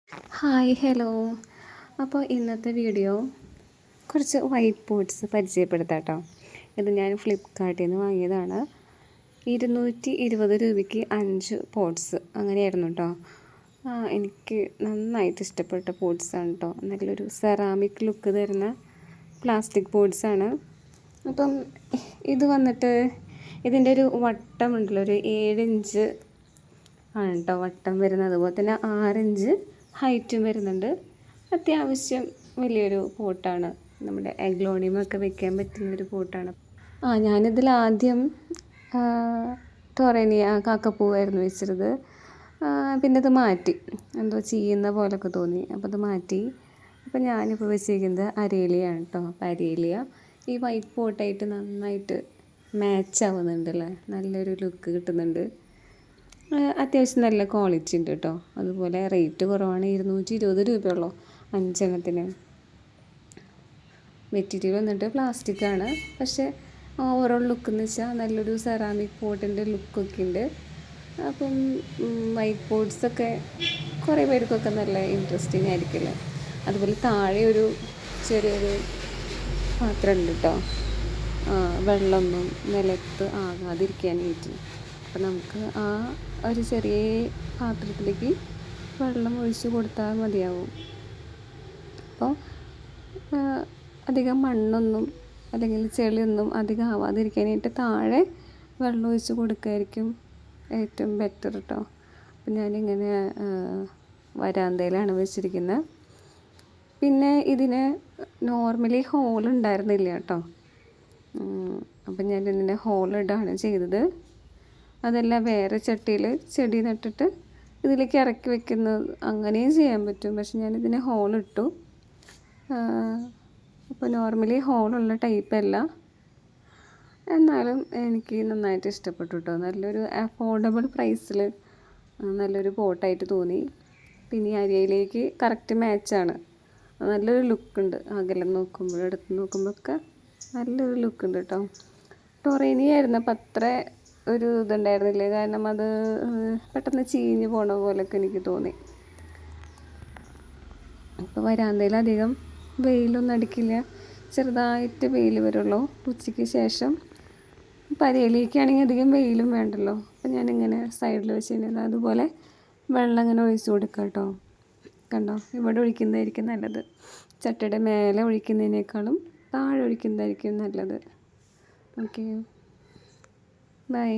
Hi hello. അപ്പോൾ ഇന്നത്തെ video കുറച്ച് വൈറ്റ് പോട്ട്സ് പരിചയപ്പെടുത്താം കേട്ടോ. ഇത് ഞാൻ ഫ്ലിപ്കാർട്ടിൽ നിന്ന് വാങ്ങിയതാണ്. 220 രൂപയ്ക്ക് 5 പോട്ട്സ് അങ്ങനെയായിരുന്നു കേട്ടോ. എനിക്ക് നന്നായിട്ട് ഇഷ്ടപ്പെട്ട പോട്ട്സാണ് കേട്ടോ. നല്ലൊരു സെറാമിക് ലുക്ക് തരുന്ന പ്ലാസ്റ്റിക് പോട്ട്സാണ്. അപ്പം ഇത് വന്നിട്ട് ഇതിൻ്റെ ഒരു വട്ടമുണ്ടല്ലോ, ഒരു 7 ഇഞ്ച് ആണ് കേട്ടോ വട്ടം വരുന്നത്. അതുപോലെ തന്നെ 6 ഇഞ്ച് ഹൈറ്റും വരുന്നുണ്ട്. അത്യാവശ്യം വലിയൊരു പോട്ടാണ്. നമ്മുടെ അഗ്ലോണിയമൊക്കെ വെക്കാൻ പറ്റുന്നൊരു പോട്ടാണ്. ഞാനിതിൽ ആദ്യം ടൊറേനിയ കാക്കപ്പൂവായിരുന്നു വെച്ചിരുന്നത്. പിന്നെ അത് മാറ്റി, എന്തോ ചെയ്യുന്ന പോലൊക്കെ തോന്നി, അപ്പോൾ അത് മാറ്റി. അപ്പോൾ ഞാനിപ്പോൾ വെച്ചിരിക്കുന്നത് അരേലിയാണ് കേട്ടോ. അപ്പോൾ അരേലിയ ഈ വൈറ്റ് പോട്ടായിട്ട് നന്നായിട്ട് മാച്ച് ആവുന്നുണ്ടല്ലേ, നല്ലൊരു ലുക്ക് കിട്ടുന്നുണ്ട്. അത്യാവശ്യം നല്ല ക്വാളിറ്റി ഉണ്ട് കേട്ടോ. അതുപോലെ റേറ്റ് കുറവാണ്, 220 രൂപയുള്ളൂ 5 എണ്ണത്തിന്. മെറ്റീരിയൽ വന്നിട്ട് പ്ലാസ്റ്റിക്കാണ്, പക്ഷേ ഓവറോൾ ലുക്ക് എന്ന് വെച്ചാൽ നല്ലൊരു സെറാമിക് പോട്ടിൻ്റെ ലുക്കൊക്കെ ഉണ്ട്. അപ്പം വൈറ്റ് പോട്ട്സൊക്കെ കുറേ പേർക്കൊക്കെ നല്ല ഇൻട്രസ്റ്റിംഗ് ആയിരിക്കില്ല. അതുപോലെ താഴെ ഒരു ചെറിയൊരു പാത്രം ഉണ്ട് കേട്ടോ, വെള്ളമൊന്നും നിലത്ത് ആകാതിരിക്കാനായിട്ട്. അപ്പോൾ നമുക്ക് ഒരു ചെറിയ പാത്രത്തിലേക്ക് വെള്ളം ഒഴിച്ച് കൊടുത്താൽ മതിയാവും. അപ്പോൾ അധികം മണ്ണൊന്നും അല്ലെങ്കിൽ ചെളിയൊന്നും അധികം ആവാതിരിക്കാനായിട്ട് താഴെ വെള്ളം ഒഴിച്ച് കൊടുക്കുകയായിരിക്കും ഏറ്റവും ബെറ്റർ കേട്ടോ. അപ്പം ഞാനിങ്ങനെ വരാന്തയിലാണ് വെച്ചിരിക്കുന്നത്. പിന്നെ ഇതിന് നോർമലി ഹോൾ ഉണ്ടായിരുന്നില്ല കേട്ടോ. അപ്പം ഞാൻ ഇതിൻ്റെ ഹോളിടാണ് ചെയ്തത്. അതെല്ലാം വേറെ ചട്ടിയിൽ ചെടി നട്ടിട്ട് ഇതിലേക്ക് ഇറക്കി വെക്കുന്നത് അങ്ങനെയും ചെയ്യാൻ പറ്റും. പക്ഷെ ഞാനിതിന് ഹോളിട്ടു. അപ്പോൾ നോർമലി ഹോളുള്ള ടൈപ്പല്ല, എന്നാലും എനിക്ക് നന്നായിട്ട് ഇഷ്ടപ്പെട്ടു കേട്ടോ. നല്ലൊരു അഫോർഡബിൾ പ്രൈസിൽ നല്ലൊരു പോട്ടായിട്ട് തോന്നി. പിന്നെ ഈ അരിയിലേക്ക് കറക്റ്റ് മാച്ചാണ്. നല്ലൊരു ലുക്കുണ്ട്, അകലം നോക്കുമ്പോൾ എടുത്ത് നോക്കുമ്പോഴൊക്കെ നല്ലൊരു ലുക്കുണ്ട് കേട്ടോ. ടൊറേനിയായിരുന്നു അപ്പം അത്ര ഒരു ഇതുണ്ടായിരുന്നില്ല, കാരണം അത് പെട്ടെന്ന് ചീഞ്ഞ് പോണ പോലെയൊക്കെ എനിക്ക് തോന്നി. ഇപ്പോൾ വരാന്തയിൽ അധികം വെയിലൊന്നും അടിക്കില്ല, ചെറുതായിട്ട് വെയിൽ വരുള്ളൂ ഉച്ചയ്ക്ക് ശേഷം. പരയിലേക്കാണെങ്കിൽ അധികം വെയിലും വേണ്ടല്ലോ. അപ്പം ഞാനിങ്ങനെ സൈഡിൽ വെച്ചിട്ടുണ്ട്. അതുപോലെ വെള്ളം ഇങ്ങനെ ഒഴിച്ച് കൊടുക്കാം കേട്ടോ. കണ്ടോ, ഇവിടെ ഒഴിക്കുന്നതായിരിക്കും നല്ലത്. ചട്ടിയുടെ മേലെ ഒഴിക്കുന്നതിനേക്കാളും താഴെ ഒഴിക്കുന്നതായിരിക്കും നല്ലത്. Okay, by.